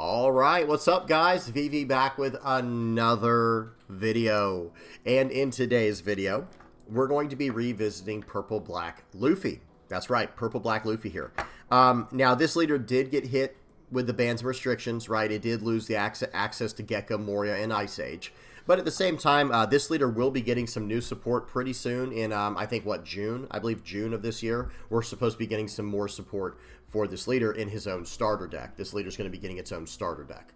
All right, what's up, guys? VV back with another video. And in today's video, we're going to be revisiting Purple Black Luffy. That's right, Purple Black Luffy here. Now, this leader did get hit with the bans and restrictions, right? It did lose the access to Gecko, Moria, and Ice Age. But at the same time, this leader will be getting some new support pretty soon in, I think, June? I believe June of this year. We're supposed to be getting some more support for this leader in his own starter deck. This leader's going to be getting its own starter deck.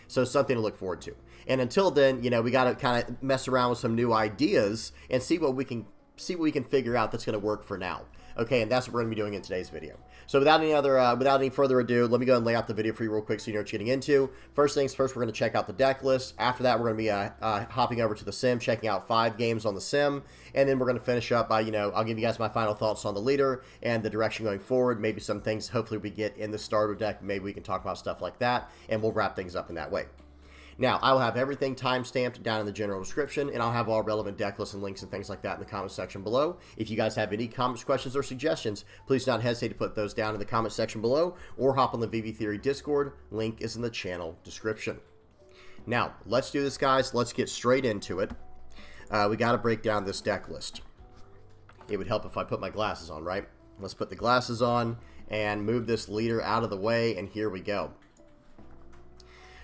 So something to look forward to. And until then, you know, we got to kind of mess around with some new ideas and see what we can figure out that's going to work for now. Okay, and that's what we're going to be doing in today's video. So without any further ado, let me go ahead and lay out the video for you real quick so you know what you're getting into. First things first, we're going to check out the deck list. After that, we're going to be hopping over to the sim, checking out 5 games on the sim, and then we're going to finish up by, I'll give you guys my final thoughts on the leader and the direction going forward. Maybe some things hopefully we get in the starter deck. Maybe we can talk about stuff like that, and we'll wrap things up in that way. Now, I will have everything timestamped down in the general description, and I'll have all relevant deck lists and links and things like that in the comment section below. If you guys have any comments, questions, or suggestions, please don't hesitate to put those down in the comment section below, or hop on the VV Theory Discord. Link is in the channel description. Now, let's do this, guys. Let's get straight into it. We got to break down this deck list. It would help if I put my glasses on, right? Let's put the glasses on and move this leader out of the way, and here we go.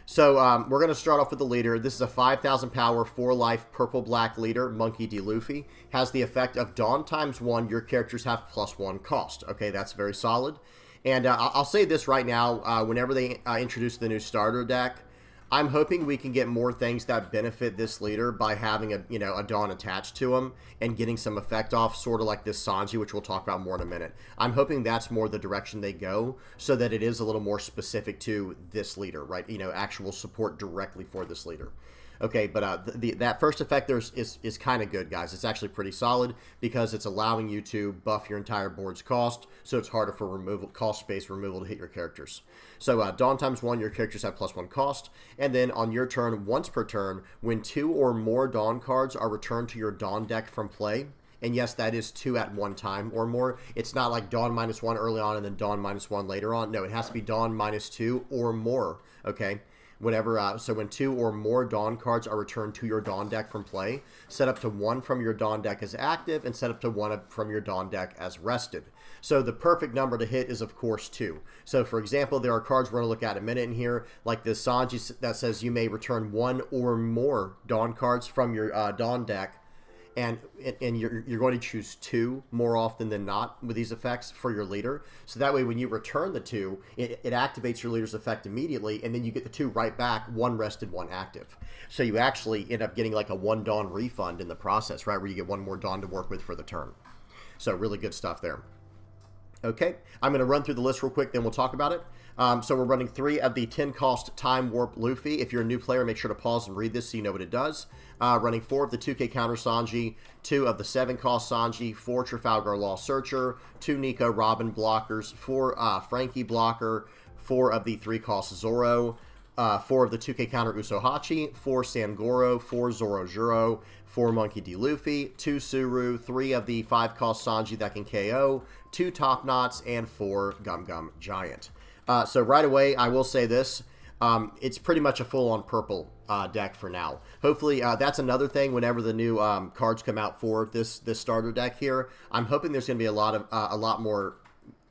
So we're going to start off with the leader. This is a 5,000 power, 4-life, purple-black leader, Monkey D. Luffy. Has the effect of Dawn ×1. Your characters have +1 cost. Okay, that's very solid. And I'll say this right now. Whenever they introduce the new starter deck, I'm hoping we can get more things that benefit this leader by having a Dawn attached to him and getting some effect off, sort of like this Sanji, which we'll talk about more in a minute. I'm hoping that's more the direction they go, so that it is a little more specific to this leader, right? Actual support directly for this leader. Okay, but that first effect there is kind of good, guys. It's actually pretty solid because it's allowing you to buff your entire board's cost, so it's harder for cost-based removal to hit your characters. So Dawn ×1, your characters have +1 cost, and then on your turn, once per turn, when 2 or more Dawn cards are returned to your Dawn deck from play, and yes, that is 2 at one time or more. It's not like Dawn -1 early on and then Dawn -1 later on. No, it has to be Dawn -2 or more, okay? Whenever, so when 2 or more Dawn cards are returned to your Dawn deck from play, set up to 1 from your Dawn deck as active and set up to 1 from your Dawn deck as rested. So the perfect number to hit is, of course, 2. So, for example, there are cards we're going to look at in a minute in here, like this Sanji that says you may return 1 or more Dawn cards from your Dawn deck, and you're going to choose 2 more often than not with these effects for your leader. So that way when you return the 2, it activates your leader's effect immediately, and then you get the 2 right back, 1 rested, 1 active. So you actually end up getting like a 1 Dawn refund in the process, right, where you get 1 more Dawn to work with for the turn. So really good stuff there. Okay, I'm going to run through the list real quick, then we'll talk about it. So we're running 3 of the 10 cost Time Warp Luffy. If you're a new player, make sure to pause and read this so you know what it does. Running 4 of the 2K counter Sanji, 2 of the 7 cost Sanji, 4 Trafalgar Law Searcher, 2 Nico Robin blockers, 4 Frankie blocker, 4 of the 3 cost Zoro, 4 of the 2K counter Usohachi, 4 Sangoro, 4 Zoro Juro, 4 Monkey D. Luffy, 2 Suru, 3 of the 5 cost Sanji that can KO, 2 Top Knots, and 4 Gum Gum Giant. So right away, I will say this. It's pretty much a full-on purple deck for now. Hopefully, that's another thing whenever the new cards come out for this starter deck here. I'm hoping there's going to be a lot more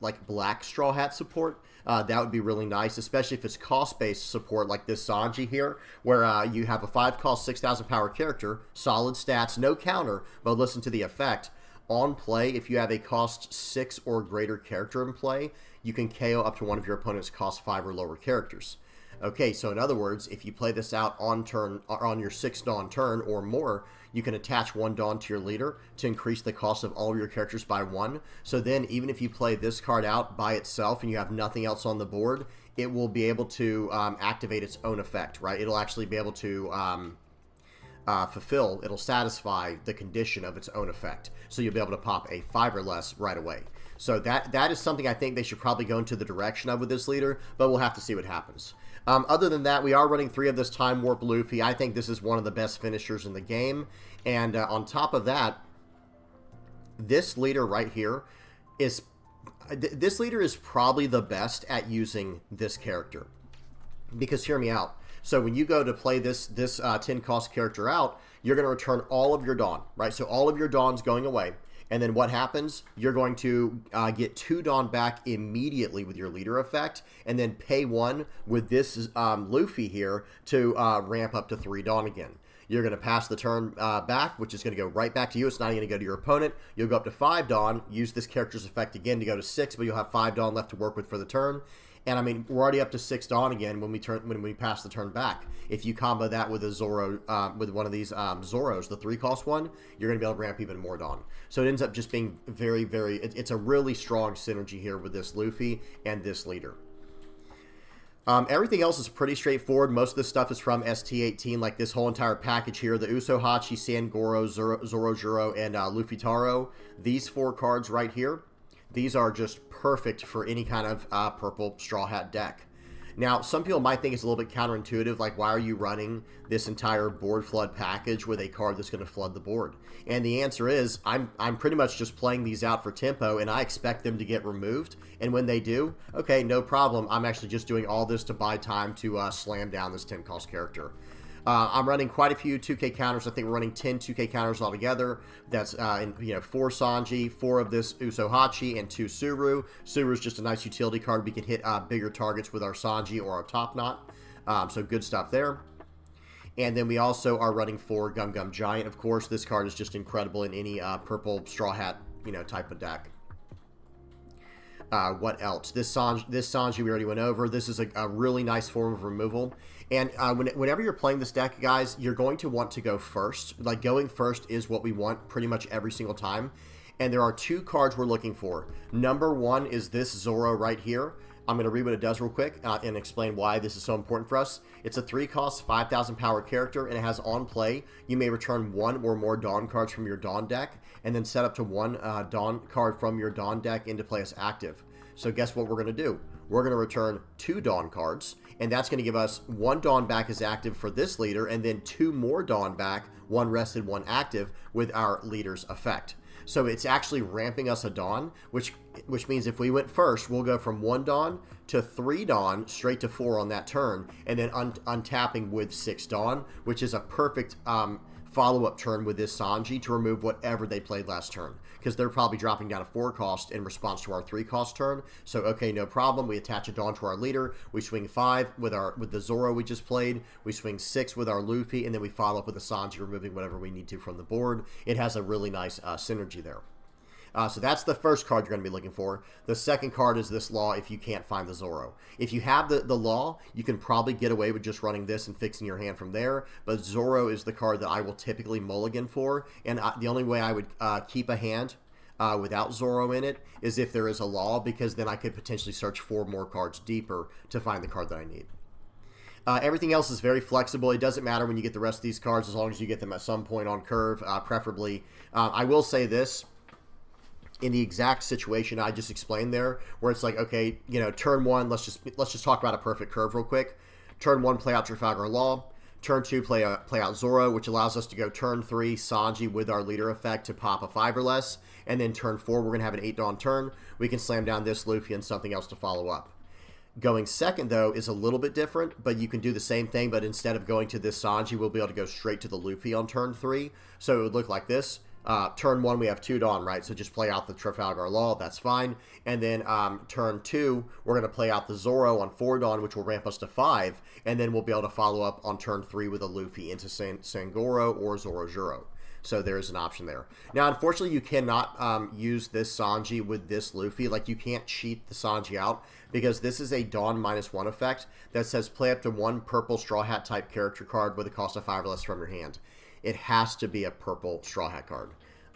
like black Straw Hat support. That would be really nice, especially if it's cost-based support like this Sanji here, where you have a 5-cost, 6,000 power character, solid stats, no counter, but listen to the effect. On play, if you have a cost 6 or greater character in play, you can KO up to one of your opponent's cost 5 or lower characters. Okay, so in other words, if you play this out on turn, or on your 6th Dawn turn or more, you can attach 1 Dawn to your leader to increase the cost of all of your characters by 1. So then, even if you play this card out by itself and you have nothing else on the board, it will be able to activate its own effect, right? It'll actually be able to it'll satisfy the condition of its own effect. So you'll be able to pop a 5 or less right away. So that is something I think they should probably go into the direction of with this leader, but we'll have to see what happens. Other than that, we are running 3 of this Time Warp Luffy. I think this is one of the best finishers in the game. And on top of that, this leader right here is... This leader is probably the best at using this character. Because hear me out. So when you go to play this 10 cost character out, you're going to return all of your Dawn, right? So all of your Dawn's going away. And then what happens? You're going to get 2 Dawn back immediately with your leader effect, and then pay 1 with this Luffy here to ramp up to 3 Dawn again. You're going to pass the turn back, which is going to go right back to you. It's not going to go to your opponent. You'll go up to 5 Dawn, use this character's effect again to go to 6, but you'll have 5 Dawn left to work with for the turn. And I mean, we're already up to 6 Dawn again when we pass the turn back. If you combo that with a Zoro, with one of these Zoros, the 3-cost one, you're going to be able to ramp even more Dawn. So it ends up just being very, very. It's a really strong synergy here with this Luffy and this leader. Everything else is pretty straightforward. Most of this stuff is from ST18, like this whole entire package here. The Usohachi, Sangoro, Zorojuro, and Luffy Taro. These 4 cards right here, these are just perfect for any kind of purple Straw Hat deck. Now, some people might think it's a little bit counterintuitive, like why are you running this entire board flood package with a card that's going to flood the board? And the answer is, I'm pretty much just playing these out for tempo, and I expect them to get removed. And when they do, okay, no problem. I'm actually just doing all this to buy time to slam down this 10-cost character. I'm running quite a few 2K counters. I think we're running 10 2K counters altogether. That's 4 Sanji, 4 of this Usohachi, and 2 Suru. Suru's just a nice utility card. We can hit bigger targets with our Sanji or our Top Knot. So good stuff there. And then we also are running 4 Gum Gum Giant. Of course, this card is just incredible in any purple Straw Hat type of deck. What else? This Sanji we already went over. This is a really nice form of removal. And whenever you're playing this deck, guys, you're going to want to go first. Like, going first is what we want pretty much every single time. And there are 2 cards we're looking for. Number 1 is this Zoro right here. I'm going to read what it does real quick and explain why this is so important for us. It's a 3-cost, 5,000 power character, and it has on play, you may return 1 or more Dawn cards from your Dawn deck, and then set up to 1 Dawn card from your Dawn deck into play as active. So guess what we're going to do? We're going to return 2 Dawn cards, and that's going to give us 1 Dawn back as active for this leader, and then 2 more Dawn back, 1 rested, 1 active, with our leader's effect. So it's actually ramping us a Dawn, which means if we went first, we'll go from 1 Dawn to 3 Dawn, straight to 4 on that turn, and then untapping with 6 Dawn, which is a perfect follow-up turn with this Sanji to remove whatever they played last turn, because they're probably dropping down a 4-cost in response to our 3-cost turn. So okay, no problem. We attach a Dawn to our leader. We swing 5 with the Zoro we just played. We swing 6 with our Luffy, and then we follow up with a Sanji, removing whatever we need to from the board. It has a really nice synergy there. So that's the first card you're going to be looking for. The second card is this Law if you can't find the Zoro. If you have the Law, you can probably get away with just running this and fixing your hand from there, but Zoro is the card that I will typically mulligan for, and the only way I would keep a hand without Zoro in it is if there is a Law, because then I could potentially search 4 more cards deeper to find the card that I need. Everything else is very flexible. It doesn't matter when you get the rest of these cards, as long as you get them at some point on curve, preferably. I will say this. In the exact situation I just explained there, where it's like, okay, turn 1, let's just talk about a perfect curve real quick. Turn 1, play out Trafalgar Law. Turn 2, play out Zoro, which allows us to go turn 3, Sanji with our leader effect to pop a 5 or less. And then turn 4, we're going to have an 8 Dawn turn. We can slam down this Luffy and something else to follow up. Going second, though, is a little bit different, but you can do the same thing, but instead of going to this Sanji, we'll be able to go straight to the Luffy on turn 3. So it would look like this. Turn 1, we have 2 Dawn, right? So just play out the Trafalgar Law, that's fine. And then turn 2, we're going to play out the Zoro on 4 Dawn, which will ramp us to 5. And then we'll be able to follow up on turn 3 with a Luffy into Sangoro or Zorojuro. So there is an option there. Now, unfortunately, you cannot use this Sanji with this Luffy. Like, you can't cheat the Sanji out, because this is a Dawn -1 effect that says play up to 1 purple Straw Hat type character card with a cost of 5 or less from your hand. It has to be a purple Straw Hat card.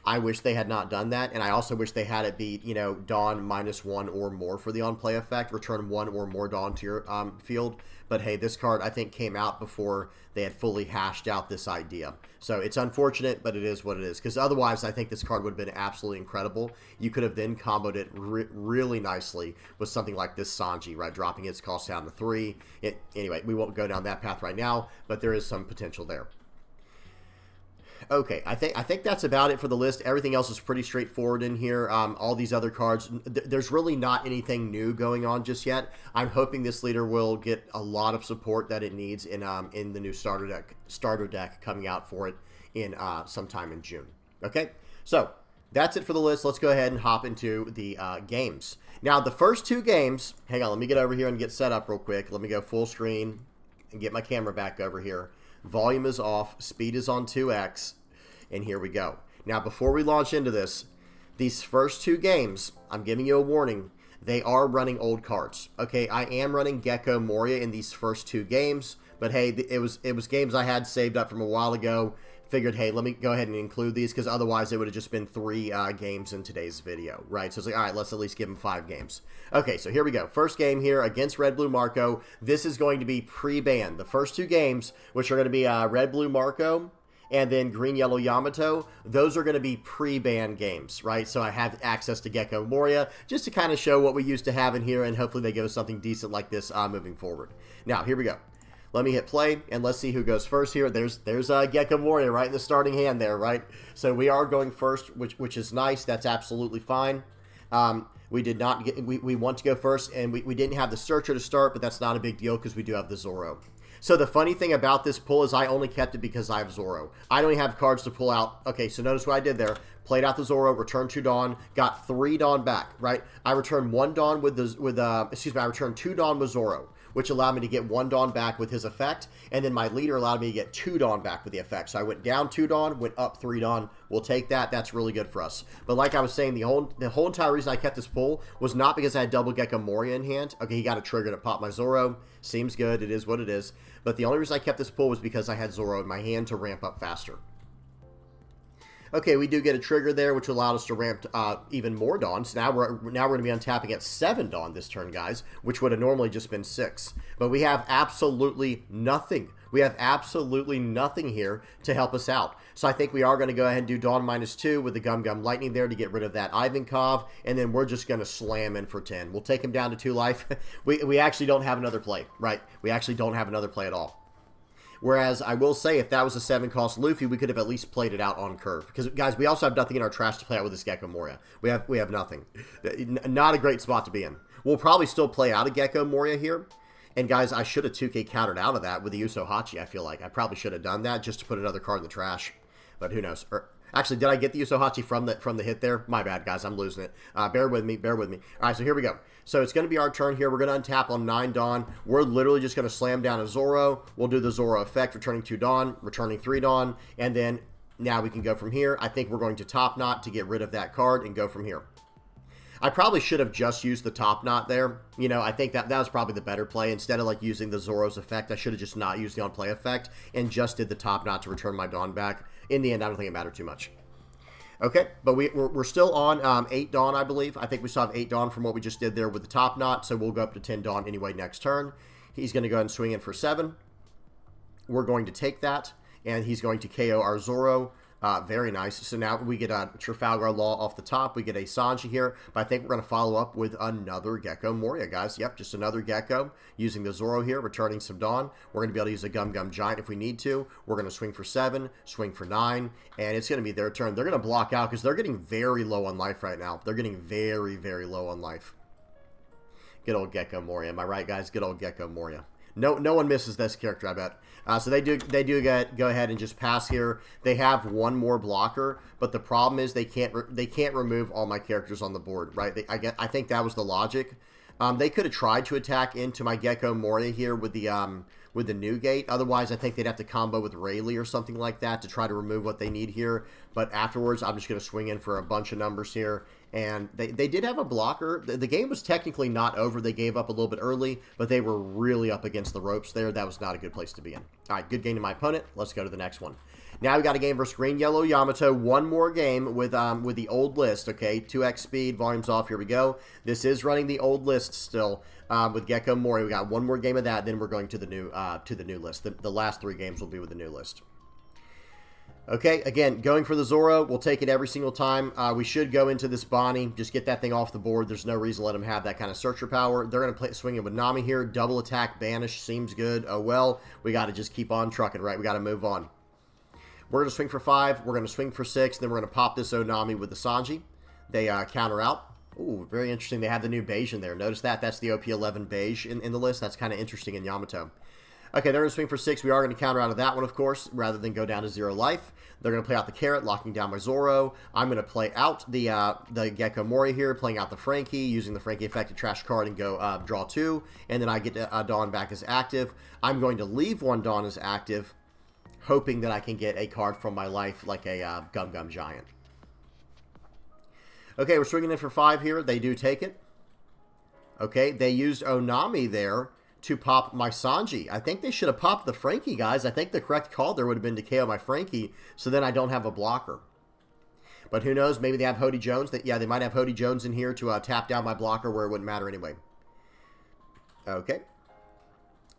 I wish they had not done that, and I also wish they had it be, Dawn -1 or more for the on-play effect. Return 1 or more Dawn to your field. But hey, this card, I think, came out before they had fully hashed out this idea. So it's unfortunate, but it is what it is. Because otherwise, I think this card would have been absolutely incredible. You could have then comboed it really nicely with something like this Sanji, right? Dropping its cost down to 3. Anyway, we won't go down that path right now, but there is some potential there. Okay, I think that's about it for the list. Everything else is pretty straightforward in here. All these other cards, there's really not anything new going on just yet. I'm hoping this leader will get a lot of support that it needs in the new starter deck coming out for it in sometime in June. Okay, so that's it for the list. Let's go ahead and hop into the games. Now, the first two games, hang on, let me get over here and get set up real quick. Let me go full screen and get my camera back over here. Volume is off, speed is on 2x, and here we go. Now, before we launch into this, these first two games, I'm giving you a warning, they are running old cards. Okay, I am running Gecko Moria in these first two games, but hey, it was games I had saved up from a while ago. Figured, hey, let me go ahead and include these, because otherwise it would have just been 3 games in today's video, right? So it's like, all right, let's at least give them 5 games. Okay, so here we go. First game here against Red Blue Marco. This is going to be pre-banned. The first two games, which are going to be Red Blue Marco and then Green Yellow Yamato, those are going to be pre-banned games, right? So I have access to Gecko Moria just to kind of show what we used to have in here, and hopefully they give us something decent like this moving forward. Now, here we go. Let me hit play, and let's see who goes first here. There's Gecko Moria right in the starting hand there, right? So we are going first, which is nice. That's absolutely fine. We did not get, we want to go first, and we didn't have the Searcher to start, but that's not a big deal because we do have the Zoro. So the funny thing about this pull is I only kept it because I have Zoro. I don't even have cards to pull out. Okay, so notice what I did there. Played out the Zoro, returned 2 Dawn, got 3 Dawn back, right? I returned 1 Dawn I returned 2 Dawn with Zoro, which allowed me to get 1 Dawn back with his effect, and then my leader allowed me to get 2 Dawn back with the effect. So I went down 2 Dawn, went up 3 Dawn. We'll take that. That's really good for us. But like I was saying, the whole entire reason I kept this pull was not because I had double Gecko Moria in hand. Okay, he got a trigger to pop my Zoro. Seems good. It is what it is. But the only reason I kept this pull was because I had Zoro in my hand to ramp up faster. Okay, we do get a trigger there, which allowed us to ramp even more Dawn. So now we're going to be untapping at 7 Dawn this turn, guys, which would have normally just been 6. But we have absolutely nothing. We have absolutely nothing here to help us out. So I think we are going to go ahead and do Dawn -2 with the Gum Gum Lightning there to get rid of that Ivankov, and then we're just going to slam in for 10. We'll take him down to 2 life. we actually don't have another play, right? We actually don't have another play at all. Whereas I will say, if that was a 7-cost Luffy, we could have at least played it out on curve. Because, guys, we also have nothing in our trash to play out with this Gecko Moria. We have nothing. Not a great spot to be in. We'll probably still play out a Gecko Moria here. And, guys, I should have 2K countered out of that with the Uso Hachi, I feel like. I probably should have done that just to put another card in the trash. But who knows? Actually, did I get the Uso Hachi from the hit there? My bad, guys. I'm losing it. Bear with me. Bear with me. All right, so here we go. So it's going to be our turn here. We're going to untap on 9 Dawn. We're literally just going to slam down a Zoro. We'll do the Zoro effect, returning 2 Dawn, returning 3 Dawn, and then now we can go from here. I think we're going to Top Knot to get rid of that card and go from here. I probably should have just used the Top Knot there. You know, I think that was probably the better play. Instead of, like, using the Zoro's effect, I should have just not used the on-play effect and just did the Top Knot to return my Dawn back. In the end, I don't think it mattered too much. Okay, but we're still on 8 Dawn, I believe. I think we still have 8 Dawn from what we just did there with the Top Knot, so we'll go up to 10 Dawn anyway next turn. He's going to go ahead and swing in for 7. We're going to take that, and he's going to KO our Zoro. Very nice. So now we get a Trafalgar Law off the top. We get a Sanji here, but I think we're going to follow up with another Gecko Moria, guys. Yep, just another Gecko using the Zoro here, returning some Dawn. We're going to be able to use a Gum Gum Giant if we need to. We're going to swing for 7, swing for 9, and it's going to be their turn. They're going to block out because they're getting very low on life right now. They're getting very, very low on life. Good old Gecko Moria. Am I right, guys? Good old Gecko Moria. No one misses this character, I bet. So they do go ahead and just pass here. They have one more blocker, but the problem is they can't remove all my characters on the board, right? I think that was the logic. They could have tried to attack into my Gecko Moria here with the new gate. Otherwise, I think they'd have to combo with Rayleigh or something like that to try to remove what they need here. But afterwards, I'm just going to swing in for a bunch of numbers here. And they did have a blocker. The game was technically not over. They gave up a little bit early, but they were really up against the ropes there. That was not a good place to be in. All right, good game to my opponent. Let's go to the next one. Now we got a game versus Green Yellow Yamato. One more game with the old list. Okay, 2x speed, volume's off. Here we go. This is running the old list still with Gecko Moria. We got one more game of that. Then we're going to the new list. The last 3 games will be with the new list. Okay, again, going for the Zoro. We'll take it every single time. We should go into this Bonnie. Just get that thing off the board. There's no reason to let him have that kind of searcher power. They're going to swing it with Nami here. Double attack, banish. Seems good. Oh, well. We got to just keep on trucking, right? We got to move on. We're going to swing for 5. We're going to swing for 6. Then we're going to pop this Onami with the Sanji. They counter out. Ooh, very interesting. They have the new beige in there. Notice that. That's the OP10 beige in the list. That's kind of interesting in Yamato. Okay, they're going to swing for 6. We are going to counter out of that one, of course, rather than go down to 0 life. They're going to play out the carrot, locking down my Zoro. I'm going to play out the Gecko Mori here, playing out the Frankie, using the Frankie effect to trash card and go draw 2. And then I get Dawn back as active. I'm going to leave one Dawn as active, hoping that I can get a card from my life like a Gum Gum Giant. Okay, we're swinging in for 5 here. They do take it. Okay, they used Onami there to pop my Sanji. I think they should have popped the Frankie, guys. I think the correct call there would have been to KO my Frankie, so then I don't have a blocker. But who knows? Maybe they have Hody Jones. Yeah, they might have Hody Jones in here to tap down my blocker where it wouldn't matter anyway. Okay.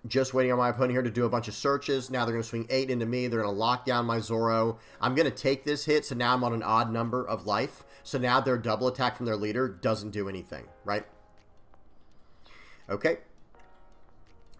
Just waiting on my opponent here to do a bunch of searches. Now they're going to swing 8 into me. They're going to lock down my Zoro. I'm going to take this hit, so now I'm on an odd number of life. So now their double attack from their leader doesn't do anything, right? Okay.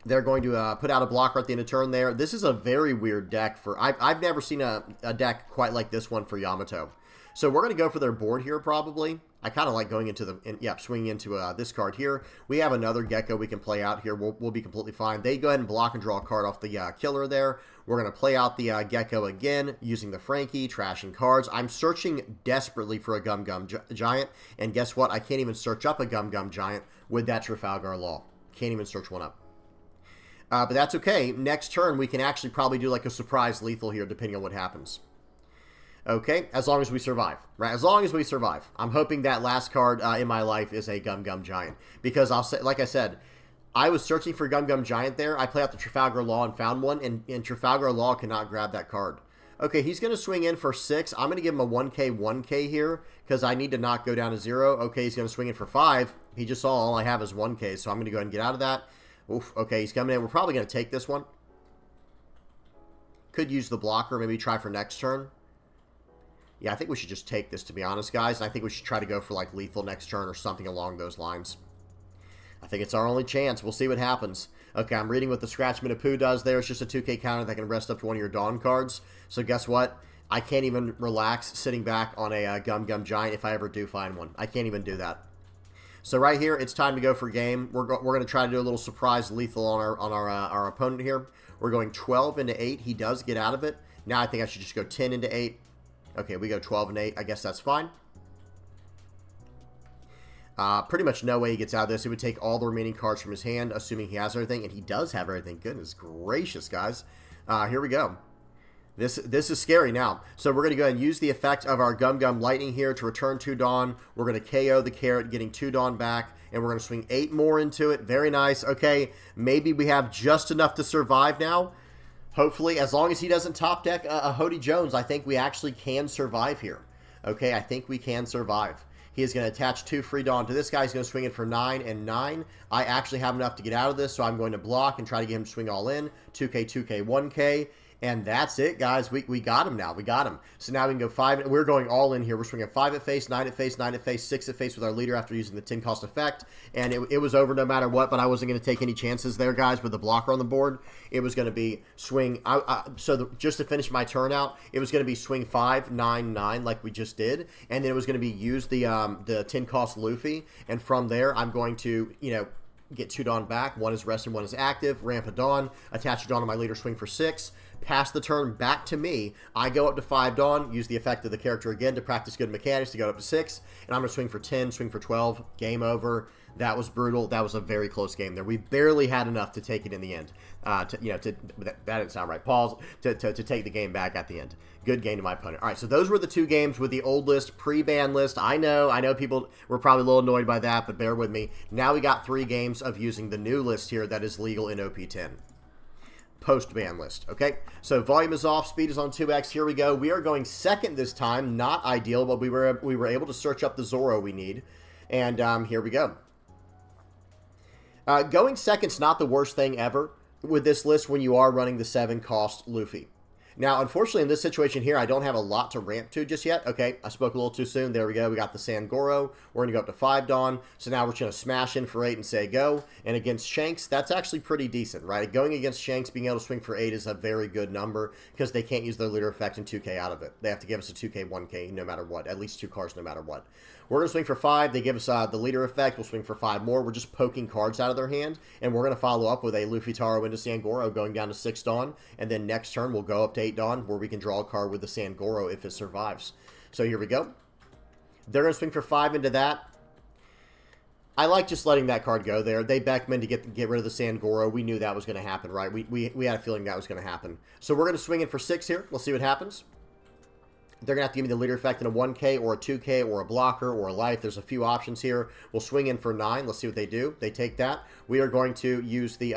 They're going to put out a blocker at the end of turn there. This is a very weird deck for... I've never seen a deck quite like this one for Yamato. So we're going to go for their board here probably. I kind of like going into the... swinging into this card here. We have another Gecko we can play out here. We'll be completely fine. They go ahead and block and draw a card off the killer there. We're going to play out the Gecko again using the Frankie, trashing cards. I'm searching desperately for a Gum Gum Giant. And guess what? I can't even search up a Gum Gum Giant with that Trafalgar Law. Can't even search one up. But that's okay. Next turn, we can actually probably do like a surprise lethal here, depending on what happens. Okay, as long as we survive, right? As long as we survive. I'm hoping that last card in my life is a Gum Gum Giant. Because, like I said, I was searching for Gum Gum Giant there. I played out the Trafalgar Law and found one, and Trafalgar Law cannot grab that card. Okay, he's going to swing in for 6. I'm going to give him a 1K here, because I need to not go down to 0. Okay, he's going to swing in for 5. He just saw all I have is 1K, so I'm going to go ahead and get out of that. Oof, okay, he's coming in. We're probably going to take this one. Could use the blocker, maybe try for next turn. Yeah, I think we should just take this, to be honest, guys. I think we should try to go for, like, lethal next turn or something along those lines. I think it's our only chance. We'll see what happens. Okay, I'm reading what the Scratch Minapoo does there. It's just a 2K counter that can rest up to one of your Dawn cards. So guess what? I can't even relax sitting back on a Gum Gum Giant if I ever do find one. I can't even do that. So right here, it's time to go for game. We're going to try to do a little surprise lethal on our opponent here. We're going 12 into 8. He does get out of it. Now I think I should just go 10 into 8. Okay, we go 12 and 8. I guess that's fine. Pretty much no way he gets out of this. It would take all the remaining cards from his hand, assuming he has everything, and he does have everything. Goodness gracious, guys. Here we go. This is scary now. So we're going to go ahead and use the effect of our Gum Gum Lightning here to return 2 Dawn. We're going to KO the carrot, getting 2 Dawn back, and we're going to swing 8 more into it. Very nice. Okay, maybe we have just enough to survive now. Hopefully, as long as he doesn't top deck a Hody Jones, I think we actually can survive here. Okay, I think we can survive. He is going to attach 2 free Dawn to this guy. He's going to swing it for 9 and 9. I actually have enough to get out of this, so I'm going to block and try to get him to swing all in. 2K, 2K, 1K. And that's it, guys. We got him now. We got him. So now we can go 5. We're going all in here. We're swinging 5 at face, 9 at face, 9 at face, 6 at face with our leader after using the 10 cost effect. And it was over no matter what, but I wasn't going to take any chances there, guys, with the blocker on the board. It was going to be swing. Just to finish my turn out, it was going to be swing 5, 9, 9 like we just did. And then it was going to be use the 10 cost Luffy. And from there, I'm going to, get 2 Dawn back. One is rested, one is active. Ramp a Dawn. Attach a Dawn to my leader, swing for 6. Pass the turn back to me. I go up to 5 Dawn, use the effect of the character again to practice good mechanics to go up to 6, and I'm going to swing for 10, swing for 12, game over. That was brutal. That was a very close game there. We barely had enough to take it in the end. That didn't sound right. Pause. To take the game back at the end. Good game to my opponent. All right, so those were the 2 games with the old list, pre-ban list. I know people were probably a little annoyed by that, but bear with me. Now we got 3 games of using the new list here that is legal in OP10. Post-ban list, okay? So volume is off, speed is on 2x. Here we go. We are going second this time. Not ideal, but we were able to search up the Zoro we need. And here we go. Going second's not the worst thing ever with this list when you are running the 7 cost Luffy. Now, unfortunately, in this situation here, I don't have a lot to ramp to just yet. Okay, I spoke a little too soon. There we go. We got the Sangoro. We're going to go up to 5 Dawn. So now we're just going to smash in for 8 and say go. And against Shanks, that's actually pretty decent, right? Going against Shanks, being able to swing for 8 is a very good number because they can't use their leader effect and 2K out of it. They have to give us a 2K, 1K no matter what. At least 2 cards no matter what. We're going to swing for 5. They give us the leader effect. We'll swing for 5 more. We're just poking cards out of their hand. And we're going to follow up with a Luffy Taro into Sangoro going down to 6 Dawn. And then next turn, we'll go up to 8 Dawn where we can draw a card with the Sangoro if it survives. So here we go. They're going to swing for 5 into that. I like just letting that card go there. They Beckman to get rid of the Sangoro. We knew that was going to happen, right? We had a feeling that was going to happen. So we're going to swing in for 6 here. Let's see what happens. They're going to have to give me the leader effect in a 1K or a 2K or a blocker or a life. There's a few options here. We'll swing in for 9. Let's see what they do. They take that. We are going to use the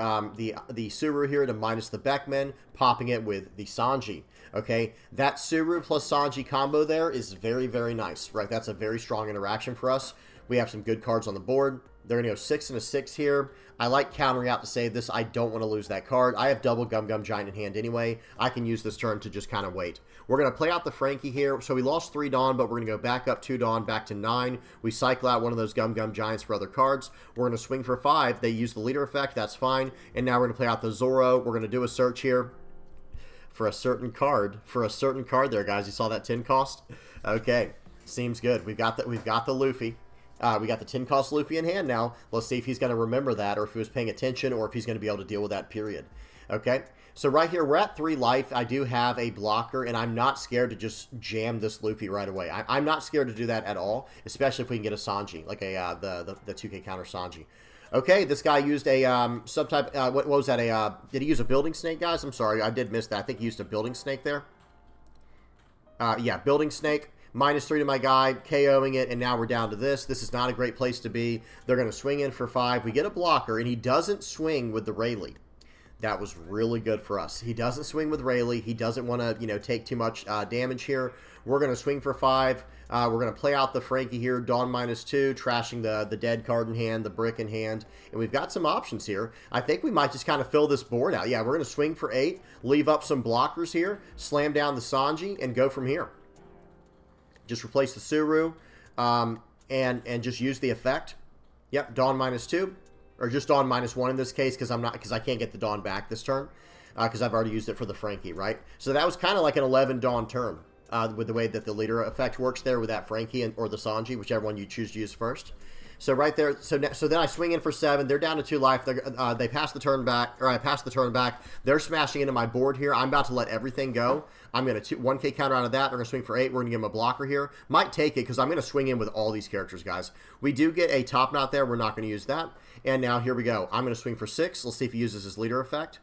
Suru here to minus the Beckman, popping it with the Sanji. Okay, that Suru plus Sanji combo there is very, very nice, right? That's a very strong interaction for us. We have some good cards on the board. They're going to go 6 and a 6 here. I like countering out to save this. I don't want to lose that card. I have double Gum Gum Giant in hand anyway. I can use this turn to just kind of wait. We're going to play out the Frankie here. So we lost 3 Dawn, but we're going to go back up 2 Dawn, back to 9. We cycle out one of those Gum Gum Giants for other cards. We're going to swing for 5. They use the leader effect. That's fine. And now we're going to play out the Zoro. We're going to do a search here for a certain card. For a certain card there, guys. You saw that 10 cost? Okay. Seems good. We've got the Luffy. We got the 10 cost Luffy in hand now. Let's see if he's going to remember that or if he was paying attention or if he's going to be able to deal with that period. Okay, so right here, we're at 3 life. I do have a blocker, and I'm not scared to just jam this Luffy right away. I'm not scared to do that at all, especially if we can get a Sanji, like the 2K counter Sanji. Okay, this guy used a subtype, what was that? Did he use a building snake, guys? I'm sorry, I did miss that. I think he used a building snake there. Yeah, building snake. -3 to my guy, KOing it, and now we're down to this. This is not a great place to be. They're going to swing in for 5. We get a blocker, and he doesn't swing with the Rayleigh. That was really good for us. He doesn't swing with Rayleigh. He doesn't want to, take too much damage here. We're going to swing for 5. We're going to play out the Frankie here, Dawn -2, trashing the dead card in hand, the brick in hand. And we've got some options here. I think we might just kind of fill this board out. Yeah, we're going to swing for 8, leave up some blockers here, slam down the Sanji, and go from here. Just replace the Suru, and just use the effect. Yep, Dawn -2, or just Dawn -1 in this case, because I can't get the Dawn back this turn, because I've already used it for the Frankie, right? So that was kind of like an 11 Dawn turn, with the way that the leader effect works there with that Frankie or the Sanji, whichever one you choose to use first. So right there, so then I swing in for 7. They're down to 2 life. They pass the turn back, or I pass the turn back. They're smashing into my board here. I'm about to let everything go. I'm going to 1K counter out of that. They're going to swing for 8. We're going to give them a blocker here. Might take it because I'm going to swing in with all these characters, guys. We do get a top knot there. We're not going to use that. And now here we go. I'm going to swing for 6. Let's see if he uses his leader effect.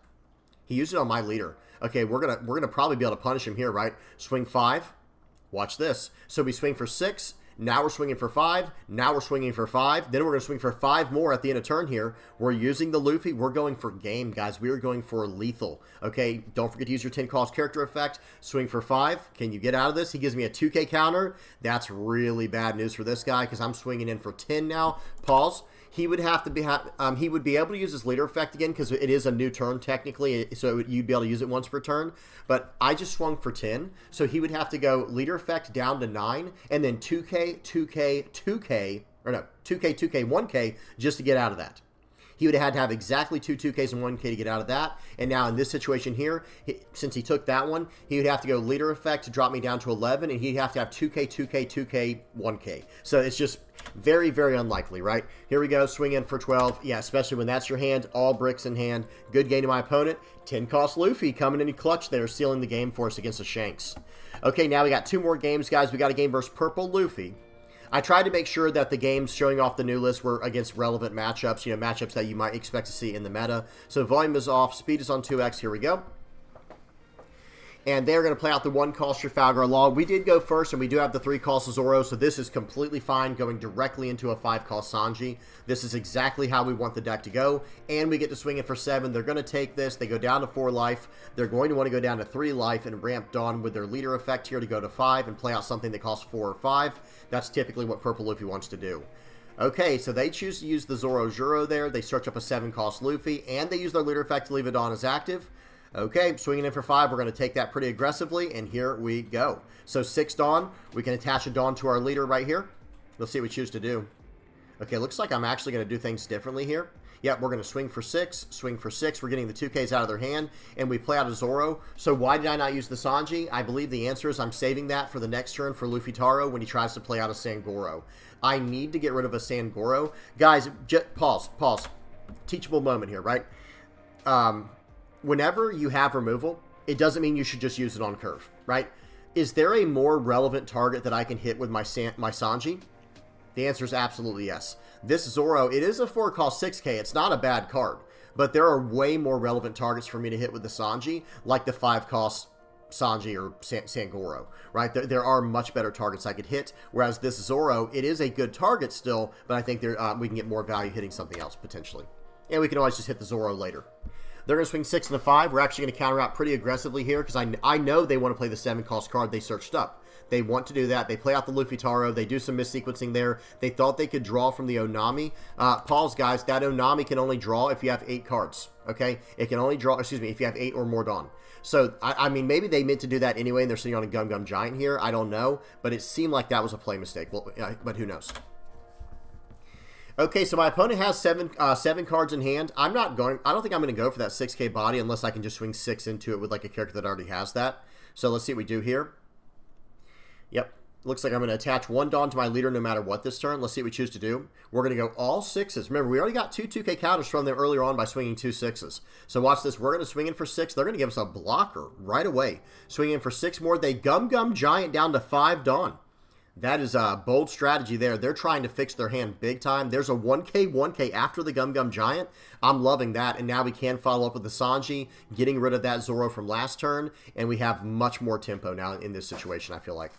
He used it on my leader. Okay, we're gonna probably be able to punish him here, right? Swing 5. Watch this. So we swing for 6. Now we're swinging for 5. Now we're swinging for 5. Then we're going to swing for 5 more at the end of turn here. We're using the Luffy. We're going for game, guys. We are going for lethal. Okay, don't forget to use your 10 cost character effect. Swing for 5. Can you get out of this? He gives me a 2K counter. That's really bad news for this guy because I'm swinging in for 10 now. Pause. He would have to be he would be able to use his leader effect again because it is a new turn technically, so you'd be able to use it once per turn. But I just swung for 10, so he would have to go leader effect down to 9, and then 2K, 2K, 2K, or no, 2K, 2K, 1K just to get out of that. He would have had to have exactly 2 2Ks and 1K to get out of that. And now in this situation here, since he took that one, he would have to go leader effect to drop me down to 11, and he'd have to have 2K, 2K, 2K, 1K. So it's just very, very unlikely, right? Here we go, swing in for 12. Yeah, especially when that's your hand, all bricks in hand. Good game to my opponent. 10 cost Luffy coming in clutch there, sealing the game for us against the Shanks. Okay, now we got 2 more games, guys. We got a game versus Purple Luffy. I tried to make sure that the games showing off the new list were against relevant matchups, matchups that you might expect to see in the meta. So volume is off, speed is on 2x. Here we go. And they're going to play out the 1 cost Trafalgar Law. We did go first, and we do have the 3 cost Zoro, so this is completely fine going directly into a 5 cost Sanji. This is exactly how we want the deck to go, and we get to swing it for 7. They're going to take this. They go down to 4 life. They're going to want to go down to 3 life and ramp Dawn with their leader effect here to go to 5 and play out something that costs 4 or 5. That's typically what Purple Luffy wants to do. Okay, so they choose to use the Zoro Juro there. They search up a 7 cost Luffy, and they use their leader effect to leave a Dawn as active. Okay, swinging in for 5. We're going to take that pretty aggressively, and here we go. So 6 Dawn. We can attach a Dawn to our leader right here. Let's see what we choose to do. Okay, looks like I'm actually going to do things differently here. Yep, we're going to swing for 6, swing for 6. We're getting the 2Ks out of their hand, and we play out a Zoro. So why did I not use the Sanji? I believe the answer is I'm saving that for the next turn for Luffy Taro when he tries to play out a Sangoro. I need to get rid of a Sangoro. Guys, pause. Teachable moment here, right? Whenever you have removal, it doesn't mean you should just use it on curve, right? Is there a more relevant target that I can hit with my Sanji? The answer is absolutely yes. This Zoro, it is a 4-cost 6K. It's not a bad card. But there are way more relevant targets for me to hit with the Sanji, like the 5-cost Sanji or Sangoro, right? There are much better targets I could hit, whereas this Zoro, it is a good target still, but I think we can get more value hitting something else, potentially. And we can always just hit the Zoro later. They're going to swing 6 and a 5. We're actually going to counter out pretty aggressively here because I know they want to play the 7-cost card they searched up. They want to do that. They play out the Luffy Taro. They do some missequencing there. They thought they could draw from the Onami. Pause, guys. That Onami can only draw if you have 8 cards, okay? It can only draw, excuse me, if you have 8 or more Dawn. So, I mean, maybe they meant to do that anyway, and they're sitting on a Gum Gum Giant here. I don't know, but it seemed like that was a play mistake. Well, but who knows? Okay, so my opponent has 7 cards in hand. I don't think I'm going to go for that 6K body unless I can just swing 6 into it with like a character that already has that. So let's see what we do here. Yep. Looks like I'm going to attach 1 Dawn to my leader no matter what this turn. Let's see what we choose to do. We're going to go all 6s. Remember, we already got 2 2K counters from them earlier on by swinging 2 6s. So watch this. We're going to swing in for 6. They're going to give us a blocker right away. Swinging in for 6 more. They Gum Gum Giant down to 5 Dawn. That is a bold strategy there. They're trying to fix their hand big time. There's a 1K after the Gum Gum Giant. I'm loving that. And now we can follow up with the Sanji, getting rid of that Zoro from last turn. And we have much more tempo now in this situation, I feel like.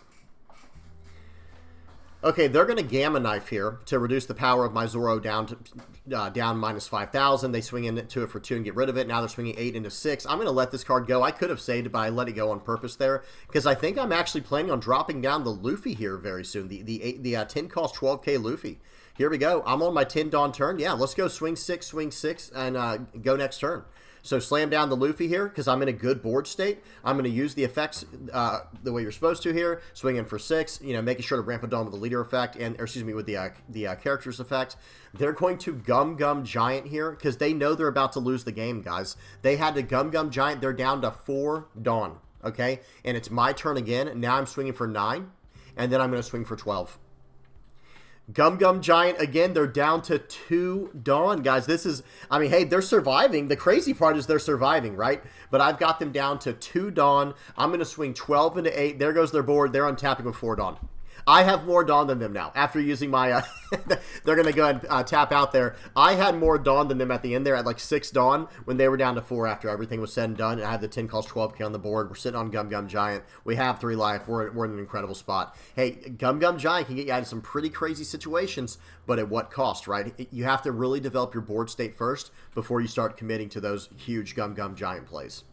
Okay, they're going to Gamma Knife here to reduce the power of my Zoro down to down minus 5,000. They swing into it for 2 and get rid of it. Now they're swinging 8 into 6. I'm going to let this card go. I could have saved it, but I let it go on purpose there because I think I'm actually planning on dropping down the Luffy here very soon. The 10 cost 12K Luffy. Here we go. I'm on my 10 Dawn turn. Yeah, let's go swing 6, and go next turn. So slam down the Luffy here because I'm in a good board state. I'm going to use the effects the way you're supposed to here. Swing in for 6, making sure to ramp it down with the leader effect, with the characters effect. They're going to Gum Gum Giant here because they know they're about to lose the game, guys. They had to Gum Gum Giant. They're down to 4 Dawn, okay? And it's my turn again. Now I'm swinging for 9, and then I'm going to swing for 12. Gum Gum Giant, again, they're down to 2 Dawn, guys. This is, hey, they're surviving. The crazy part is they're surviving, right? But I've got them down to 2 Dawn. I'm going to swing 12 into 8. There goes their board. They're untapping with 4 Dawn. I have more Dawn than them now. After using my, they're going to go ahead and tap out there. I had more Dawn than them at the end there at like 6 Dawn when they were down to 4 after everything was said and done. And I had the 10 cost 12K on the board. We're sitting on Gum Gum Giant. We have 3 life. We're in an incredible spot. Hey, Gum Gum Giant can get you out of some pretty crazy situations, but at what cost, right? You have to really develop your board state first before you start committing to those huge Gum Gum Giant plays.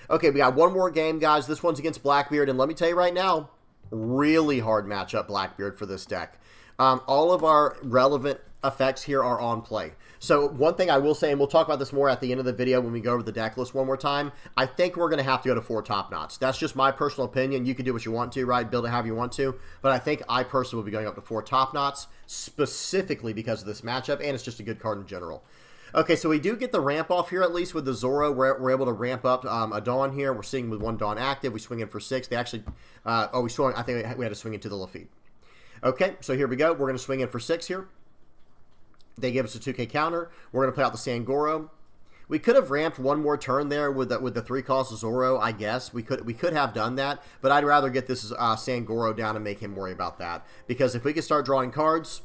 Okay, we got one more game, guys. This one's against Blackbeard, and let me tell you right now, really hard matchup, Blackbeard, for this deck. All of our relevant effects here are on play. So one thing I will say, and we'll talk about this more at the end of the video when we go over the deck list one more time, I think we're going to have to go to 4 top knots. That's just my personal opinion. You can do what you want to, right? Build it however you want to. But I think I personally will be going up to 4 top knots specifically because of this matchup, and it's just a good card in general. Okay, so we do get the ramp off here, at least with the Zoro. We're able to ramp up a Dawn here. We're seeing with 1 Dawn active. We swing in for 6. They actually, I think we had to swing into the Luffy. Okay, so here we go. We're going to swing in for 6 here. They give us a 2K counter. We're going to play out the Sangoro. We could have ramped one more turn there with the 3 cost Zoro, I guess. We could have done that, but I'd rather get this Sangoro down and make him worry about that. Because if we can start drawing cards,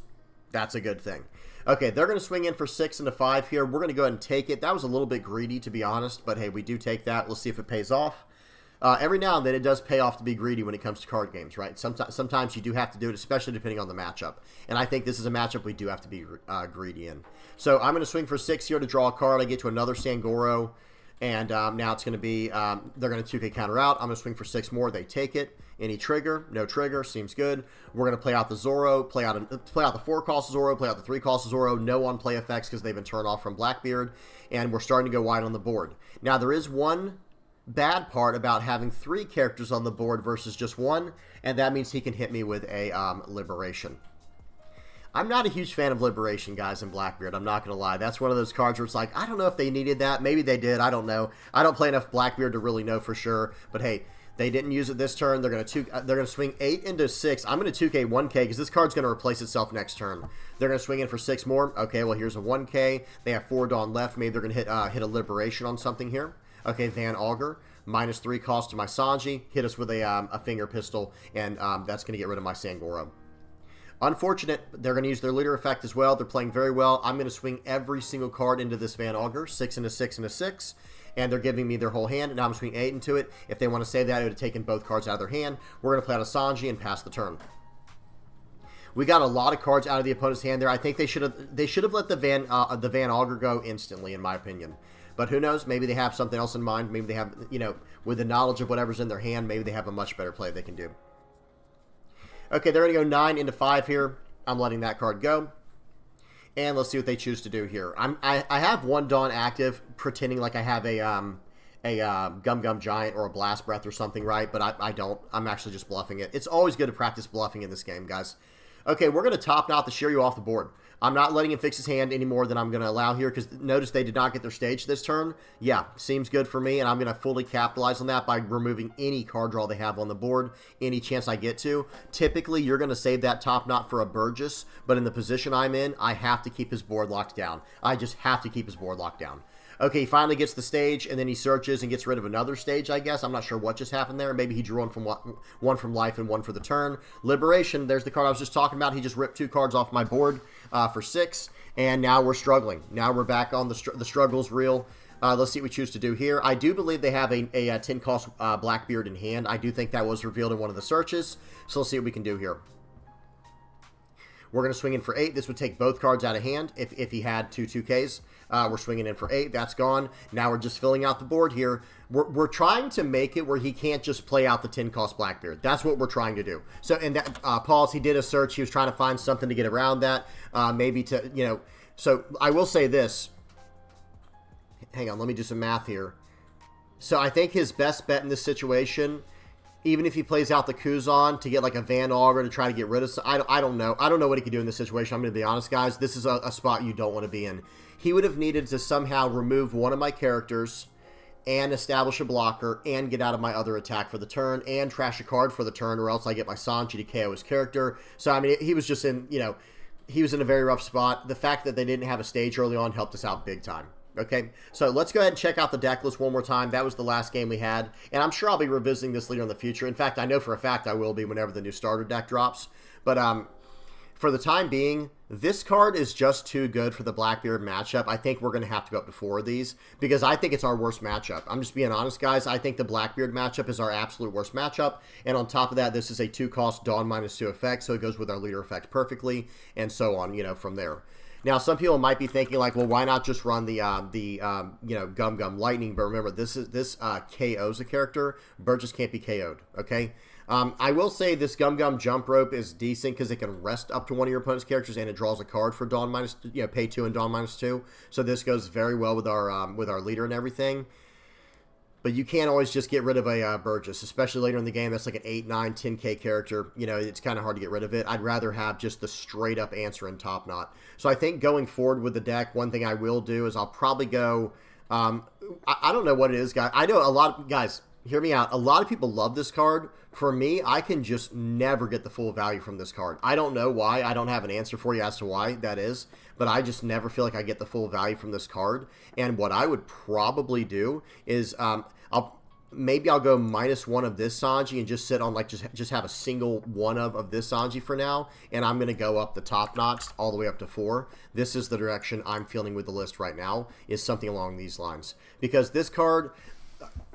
that's a good thing. Okay, they're going to swing in for 6 into 5 here. We're going to go ahead and take it. That was a little bit greedy, to be honest, but hey, we do take that. Let's see if it pays off. Every now and then, it does pay off to be greedy when it comes to card games, right? Sometimes you do have to do it, especially depending on the matchup. And I think this is a matchup we do have to be greedy in. So I'm going to swing for 6 here to draw a card. I get to another Sangoro. And now it's going to be, they're going to 2K counter out. I'm going to swing for 6 more. They take it. Any trigger? No trigger. Seems good. We're going to play out the Zoro, play out the 4-cost Zoro, play out the 3-cost Zoro. No on-play effects because they've been turned off from Blackbeard. And we're starting to go wide on the board. Now, there is one bad part about having 3 characters on the board versus just 1, and that means he can hit me with a Liberation. I'm not a huge fan of Liberation, guys, in Blackbeard. I'm not going to lie. That's one of those cards where it's like, I don't know if they needed that. Maybe they did. I don't know. I don't play enough Blackbeard to really know for sure. But hey, they didn't use it this turn. They're going to swing 8 into 6. I'm going to 2K 1K because this card's going to replace itself next turn. They're going to swing in for 6 more. Okay, well, here's a 1K. They have 4 Dawn left. Maybe they're going to hit a Liberation on something here. Okay, Van Augur. -3 cost to my Sanji. Hit us with a Finger Pistol, and that's going to get rid of my Sangoro. Unfortunate, they're going to use their leader effect as well. They're playing very well. I'm going to swing every single card into this Van Augur, 6 into 6 into 6, and they're giving me their whole hand, and now I'm swinging 8 into it. If they want to save that, it would have taken both cards out of their hand. We're going to play out a Sanji and pass the turn. We got a lot of cards out of the opponent's hand there. I think they should have let the Van Augur go instantly, in my opinion. But who knows? Maybe they have something else in mind. Maybe they have, with the knowledge of whatever's in their hand, maybe they have a much better play they can do. Okay, they're going to go 9 into 5 here. I'm letting that card go. And let's see what they choose to do here. I have 1 Dawn active, pretending like I have a Gum Gum Giant or a Blast Breath or something, right? But I don't. I'm actually just bluffing it. It's always good to practice bluffing in this game, guys. Okay, we're going to top knot the Shiryu off the board. I'm not letting him fix his hand any more than I'm going to allow here because notice they did not get their stage this turn. Yeah, seems good for me, and I'm going to fully capitalize on that by removing any card draw they have on the board, any chance I get to. Typically, you're going to save that top knot for a Burgess, but in the position I'm in, I have to keep his board locked down. I just have to keep his board locked down. Okay, he finally gets the stage, and then he searches and gets rid of another stage, I guess. I'm not sure what just happened there. Maybe he drew one from life and 1 for the turn. Liberation, there's the card I was just talking about. He just ripped 2 cards off my board for 6, and now we're struggling. Now we're back on the struggle's real. Let's see what we choose to do here. I do believe they have a 10-cost Blackbeard in hand. I do think that was revealed in one of the searches, so let's see what we can do here. We're going to swing in for 8. This would take both cards out of hand if he had 2 2Ks. We're swinging in for 8. That's gone. Now we're just filling out the board here. We're trying to make it where he can't just play out the 10-cost Blackbeard. That's what we're trying to do. So, and that, pause, he did a search. He was trying to find something to get around that. Maybe to, So, I will say this. Hang on, let me do some math here. So, I think his best bet in this situation, even if he plays out the Kuzan to get like a Van Augur to try to get rid of, I don't know. I don't know what he could do in this situation. I'm going to be honest, guys. This is a spot you don't want to be in. He would have needed to somehow remove one of my characters and establish a blocker and get out of my other attack for the turn and trash a card for the turn, or else I get my Sanji to KO his character. So, I mean, he was just in, he was in a very rough spot. The fact that they didn't have a stage early on helped us out big time. Okay, so let's go ahead and check out the deck list one more time. That was the last game we had, and I'm sure I'll be revisiting this later in the future. In fact, I know for a fact I will be whenever the new starter deck drops. But for the time being, this card is just too good for the Blackbeard matchup. I think we're going to have to go up to 4 of these because I think it's our worst matchup. I'm just being honest, guys. I think the Blackbeard matchup is our absolute worst matchup, and on top of that, this is a 2-cost Dawn -2 effect, so it goes with our leader effect perfectly, and so on, from there. Now, some people might be thinking, like, well, why not just run the Gum Gum Lightning? But remember, this KOs a character. Burgess can't be KO'd, okay? I will say this Gum Gum Jump Rope is decent because it can rest up to one of your opponent's characters, and it draws a card for Dawn pay 2 and Dawn -2. So this goes very well with our leader and everything. But you can't always just get rid of a Burgess, especially later in the game. That's like an 8, 9, 10K character. It's kind of hard to get rid of it. I'd rather have just the straight-up answer in Top Knot. So I think going forward with the deck, one thing I will do is I'll probably go... I don't know what it is, guys. I know a lot of... Guys, hear me out. A lot of people love this card. For me, I can just never get the full value from this card. I don't know why. I don't have an answer for you as to why that is. But I just never feel like I get the full value from this card. And what I would probably do is I'll go -1 of this Sanji and just sit on just have a single one of this Sanji for now. And I'm going to go up the top knots all the way up to 4. This is the direction I'm feeling with the list right now, is something along these lines. Because this card,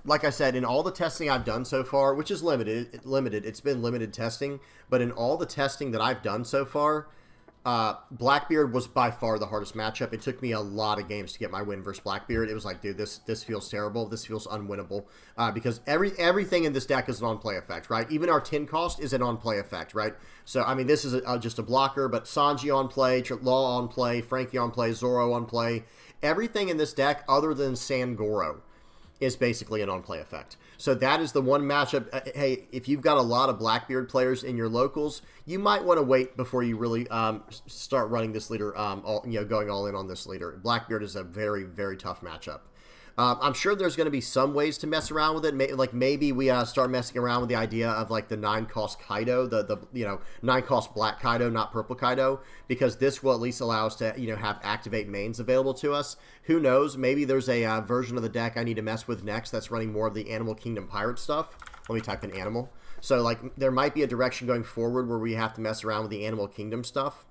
like I said, in all the testing I've done so far, which is limited, it's been limited testing, but in all the testing that I've done so far, Blackbeard was by far the hardest matchup. It took me a lot of games to get my win versus Blackbeard. It was like, dude, this feels terrible. This feels unwinnable because everything in this deck is an on-play effect, right? Even our 10 cost is an on-play effect, right? So, I mean, this is just a blocker, but Sanji on play, Law on play, Frankie on play, Zoro on play. Everything in this deck other than Sangoro is basically an on-play effect. So that is the one matchup. Hey, if you've got a lot of Blackbeard players in your locals, you might want to wait before you really start running this leader, going all in on this leader. Blackbeard is a very, very tough matchup. I'm sure there's going to be some ways to mess around with it. Maybe we start messing around with the idea of like the 9-cost Kaido, the 9-cost black Kaido, not purple Kaido, because this will at least allow us to have activate mains available to us. Who knows? Maybe there's a version of the deck I need to mess with next that's running more of the Animal Kingdom pirate stuff. Let me type in animal. So like there might be a direction going forward where we have to mess around with the Animal Kingdom stuff.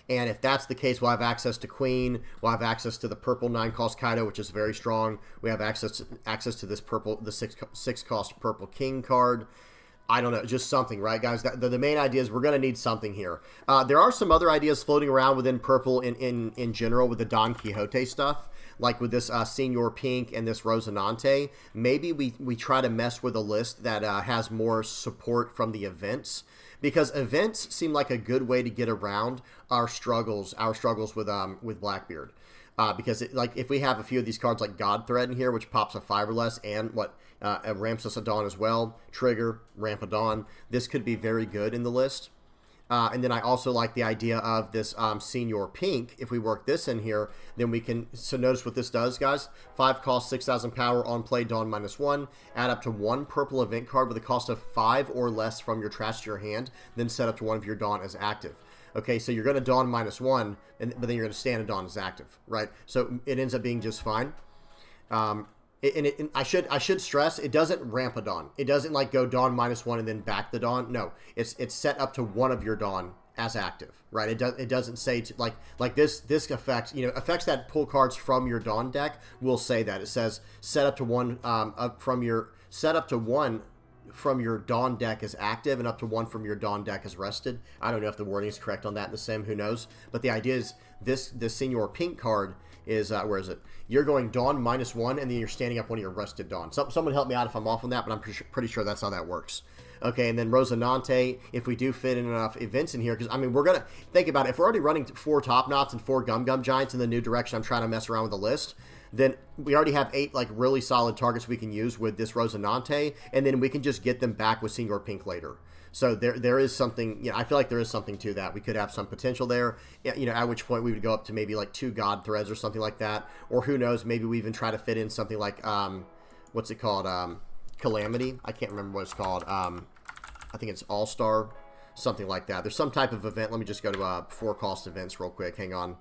And if that's the case, we'll have access to Queen. We'll have access to the purple 9-cost Kaido, which is very strong. We have access to this purple, the 6-cost purple King card. I don't know, just something, right, guys? The main idea is we're going to need something here. There are some other ideas floating around within purple in general with the Don Quixote stuff, like with this Senior Pink and this Rosinante. Maybe we try to mess with a list that has more support from the events. Because events seem like a good way to get around our struggles with Blackbeard. Because if we have a few of these cards like God Thread in here, which pops a 5 or less, and ramps us a Dawn as well, Trigger, ramp a Dawn, this could be very good in the list. And then I also like the idea of this Senior Pink. If we work this in here, then we can... So notice what this does, guys. 5 cost, 6,000 power, on play, Dawn -1. Add up to 1 purple event card with a cost of 5 or less from your trash to your hand. Then set up to 1 of your Dawn as active. Okay, so you're going to Dawn -1, but then you're going to stand a Dawn as active, right? So it ends up being just fine. I should stress, it doesn't ramp a Dawn. It doesn't like go Dawn -1 and then back the Dawn. No, it's set up to 1 of your Dawn as active, right? It doesn't say to, like this effect, effects that pull cards from your Dawn deck will say that. It says set up to 1 from your Dawn deck is active and up to 1 from your Dawn deck is rested. I don't know if the wording is correct on that in the sim, who knows? But the idea is this Senior Pink card is, where is it? You're going Dawn -1, and then you're standing up 1 of your rested Dawn. Someone help me out if I'm off on that, but I'm pretty sure that's how that works. Okay, and then Rosinante, if we do fit in enough events in here, because, I mean, we're going to think about it. If we're already running 4 Top Knots and 4 Gum Gum Giants in the new direction I'm trying to mess around with the list, then we already have 8, really solid targets we can use with this Rosinante, and then we can just get them back with Senior Pink later. So there is something, I feel like there is something to that. We could have some potential there, at which point we would go up to maybe 2 God Threads or something like that. Or who knows, maybe we even try to fit in something like, what's it called? Calamity. I can't remember what it's called. I think it's All-Star, something like that. There's some type of event. Let me just go to 4 cost events real quick. Hang on.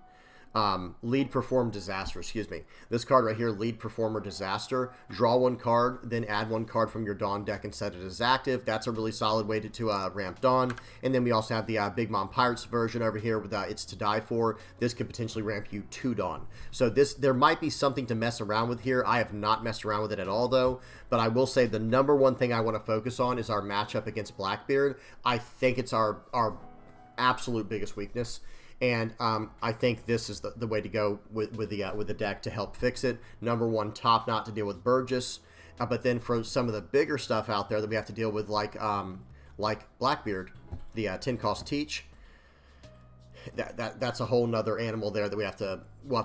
Lead Perform Disaster, excuse me. This card right here, Lead Performer Disaster. Draw 1 card, then add 1 card from your Dawn deck and set it as active. That's a really solid way to ramp Dawn. And then we also have the Big Mom Pirates version over here with It's to Die For. This could potentially ramp you 2 Dawn. So there might be something to mess around with here. I have not messed around with it at all, though. But I will say the number one thing I want to focus on is our matchup against Blackbeard. I think it's our absolute biggest weakness. And I think this is the way to go with the deck to help fix it. Number 1, Top Knot to deal with Burgess, but then for some of the bigger stuff out there that we have to deal with, like Blackbeard, the 10-cost Teach. That's a whole nother animal there that we'll have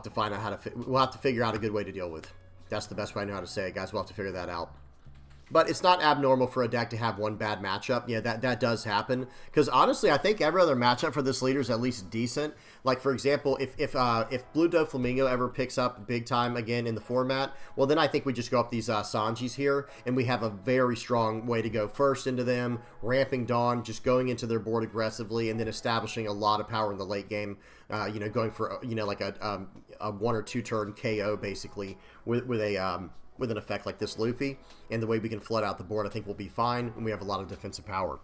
to find out we'll have to figure out a good way to deal with. That's the best way I know how to say it, guys. We'll have to figure that out. But it's not abnormal for a deck to have 1 bad matchup. Yeah, that does happen. Because honestly, I think every other matchup for this leader is at least decent. Like, for example, if Blue Doflamingo ever picks up big time again in the format, well, then I think we just go up these Sanjis here, and we have a very strong way to go first into them, ramping Dawn, just going into their board aggressively, and then establishing a lot of power in the late game, going for, like a 1 or 2 turn KO, basically, with an effect like this Luffy, and the way we can flood out the board, I think we'll be fine, and we have a lot of defensive power.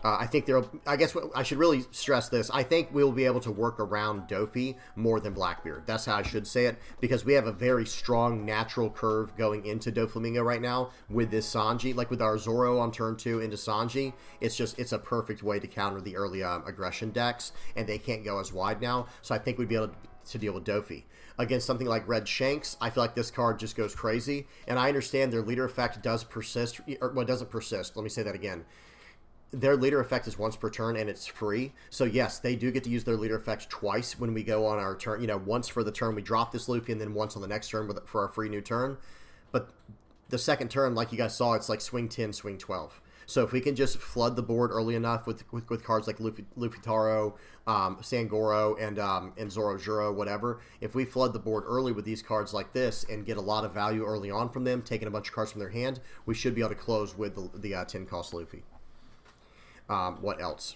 I think I guess I should really stress this. I think we'll be able to work around Dofi more than Blackbeard. That's how I should say it, because we have a very strong natural curve going into Doflamingo right now with this Sanji. Like with our Zoro on turn 2 into Sanji, it's a perfect way to counter the early aggression decks, and they can't go as wide now. So I think we'd be able to deal with Dofi. Against something like Red Shanks, I feel like this card just goes crazy, and I understand their leader effect does persist, or well, it doesn't persist. Let me say that again. Their leader effect is once per turn, and it's free. So yes, they do get to use their leader effect twice when we go on our turn. You know, once for the turn we drop this Luffy, and then once on the next turn for our free new turn. But the second turn, like you guys saw, it's like swing 10, swing 12. So if we can just flood the board early enough with cards like Luffy Taro, Sangoro, and Zoro Juro, whatever, if we flood the board early with these cards like this and get a lot of value early on from them, taking a bunch of cards from their hand, we should be able to close with the 10-cost Luffy. What else?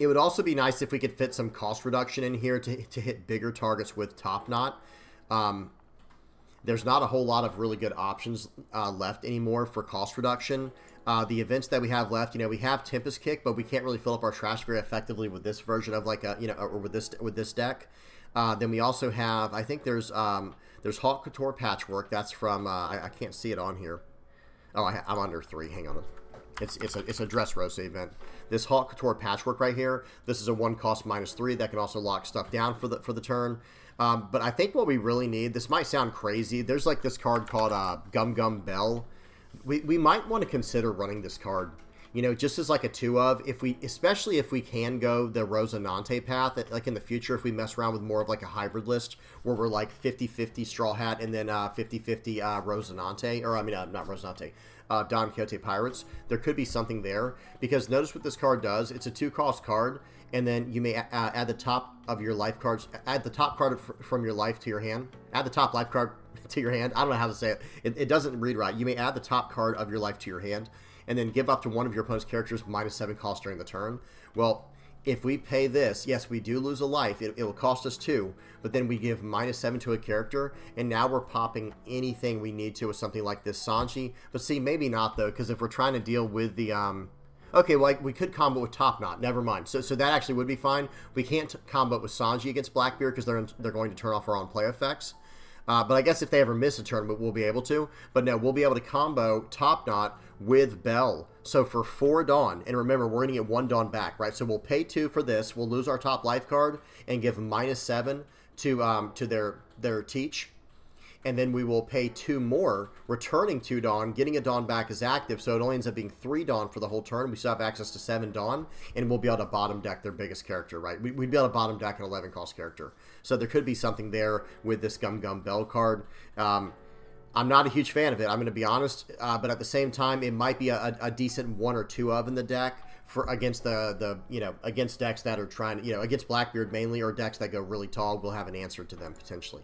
It would also be nice if we could fit some cost reduction in here to hit bigger targets with Top Knot. There's not a whole lot of really good options left anymore for cost reduction. The events that we have left, we have Tempest Kick, but we can't really fill up our trash very effectively with this version of or with this deck. Then we also have, I think there's Hawk Couture Patchwork. That's from I can't see it on here. Oh, I'm under 3. Hang on. It's a Dressrosa event. This Hawk Couture Patchwork right here, this is a 1-cost -3 that can also lock stuff down for the turn. But I think what we really need, this might sound crazy, there's like this card called Gum Gum Bell. We might want to consider running this card, just as like a 2-of, especially if we can go the Rosinante path, like in the future, if we mess around with more of like a hybrid list where we're like 50-50 Straw Hat and then 50-50 Rosinante, or I mean, not Rosinante, Don Quixote Pirates. There could be something there, because notice what this card does. It's a 2-cost card, and then you may add the top of your life cards, add the top card from your life to your hand, add the top life card to your hand. I don't know how to say it. It doesn't read right. You may add the top card of your life to your hand, and then give up to one of your opponent's characters -7 cost during the turn. Well, if we pay this, yes, we do lose a life. It will cost us 2, but then we give -7 to a character, and now we're popping anything we need to with something like this Sanji. But see, maybe not, though, because if we're trying to deal with the... Okay, well, we could combo with Top Knot. Never mind. So that actually would be fine. We can't combo with Sanji against Blackbeard because they're going to turn off our on-play effects. But I guess if they ever miss a turn, we'll be able to. But no, we'll be able to combo Top Knot with Bell. So for 4 Dawn, and remember, we're going to get 1 Dawn back, right? So we'll pay 2 for this. We'll lose our top life card and give -7 to their Teach. And then we will pay 2 more, returning 2 Dawn, getting a Dawn back as active, so it only ends up being 3 Dawn for the whole turn. We still have access to 7 Dawn, and we'll be able to bottom deck their biggest character, right? We'd be able to bottom deck an 11-cost character. So there could be something there with this Gum Gum Bell card. I'm not a huge fan of it, I'm going to be honest, but at the same time, it might be a decent 1 or 2 of in the deck for against against decks that are trying, against Blackbeard mainly, or decks that go really tall. We'll have an answer to them potentially.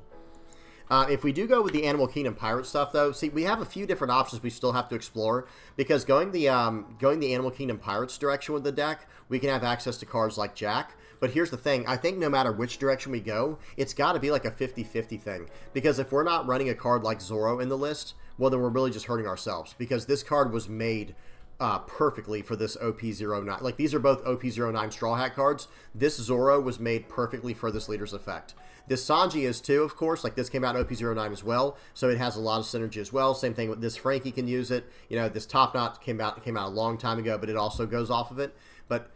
If we do go with the Animal Kingdom Pirate stuff, though, see, we have a few different options we still have to explore, because going the Animal Kingdom Pirates direction with the deck, we can have access to cards like Jack. But here's the thing, I think no matter which direction we go, it's got to be like a 50-50 thing, because if we're not running a card like Zoro in the list, well, then we're really just hurting ourselves, because this card was made perfectly for this OP09. Like, these are both OP09 Straw Hat cards. This Zoro was made perfectly for this leader's effect. This Sanji is too, of course. Like, this came out in OP09 as well, so it has a lot of synergy as well. Same thing with this Frankie can use it. This Top Knot came out a long time ago, but it also goes off of it. But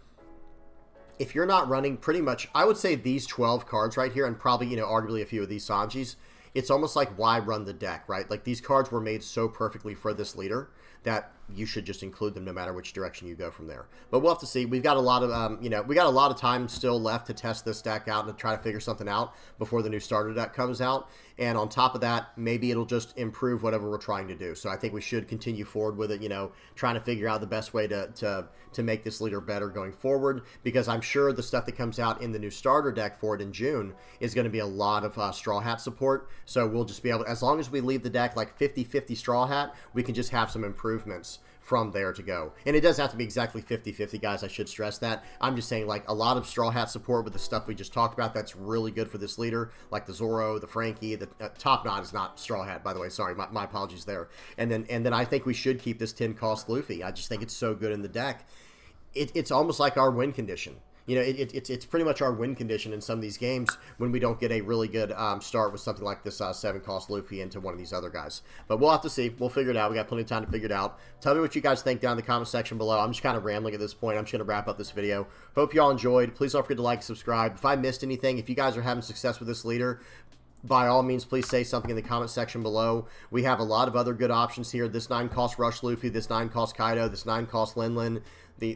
if you're not running pretty much, I would say these 12 cards right here, and probably, arguably a few of these Sanjis, it's almost like, why run the deck, right? Like, these cards were made so perfectly for this leader that you should just include them no matter which direction you go from there. But we'll have to see. We've got a lot of, we got a lot of time still left to test this deck out and to try to figure something out before the new starter deck comes out. And on top of that, maybe it'll just improve whatever we're trying to do. So I think we should continue forward with it, trying to figure out the best way to make this leader better going forward, because I'm sure the stuff that comes out in the new starter deck for it in June is going to be a lot of Straw Hat support. So we'll just be able to, as long as we leave the deck like 50-50 Straw Hat, we can just have some improvements from there to go. And it doesn't have to be exactly 50-50, guys. I should stress that. I'm just saying, like, a lot of Straw Hat support with the stuff we just talked about, that's really good for this leader, like the Zoro, the Frankie, the Top Knot is not Straw Hat, by the way. Sorry, my apologies there. And then I think we should keep this 10-cost Luffy. I just think it's so good in the deck. it's almost like our win condition. You know, it's pretty much our win condition in some of these games when we don't get a really good start with something like this 7-cost Luffy into one of these other guys. But we'll have to see. We'll figure it out. We got plenty of time to figure it out. Tell me what you guys think down in the comment section below. I'm just kind of rambling at this point. I'm just going to wrap up this video. Hope you all enjoyed. Please don't forget to like and subscribe. If I missed anything, if you guys are having success with this leader, by all means, please say something in the comment section below. We have a lot of other good options here. This 9-cost Rush Luffy, this 9-cost Kaido, this 9-cost Lin, the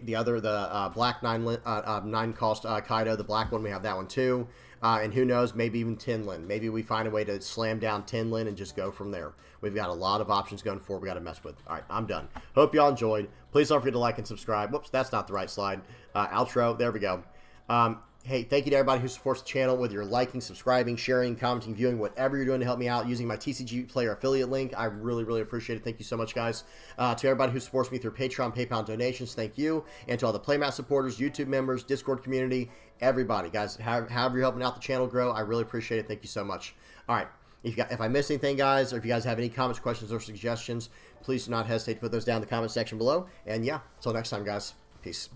black 9-cost Kaido, the black one, we have that one too. And who knows, maybe even 10 Lin. Maybe we find a way to slam down 10 Lin and just go from there. We've got a lot of options going forward we got to mess with. All right, I'm done. Hope y'all enjoyed. Please don't forget to like and subscribe. Whoops, that's not the right slide. Outro, there we go. Hey, thank you to everybody who supports the channel, whether you're liking, subscribing, sharing, commenting, viewing, whatever you're doing to help me out using my TCG player affiliate link. I really, really appreciate it. Thank you so much, guys. To everybody who supports me through Patreon, PayPal donations, thank you. And to all the Playmat supporters, YouTube members, Discord community, everybody. Guys, however you're helping out the channel grow, I really appreciate it. Thank you so much. All right. If I missed anything, guys, or if you guys have any comments, questions, or suggestions, please do not hesitate to put those down in the comment section below. And yeah, until next time, guys. Peace.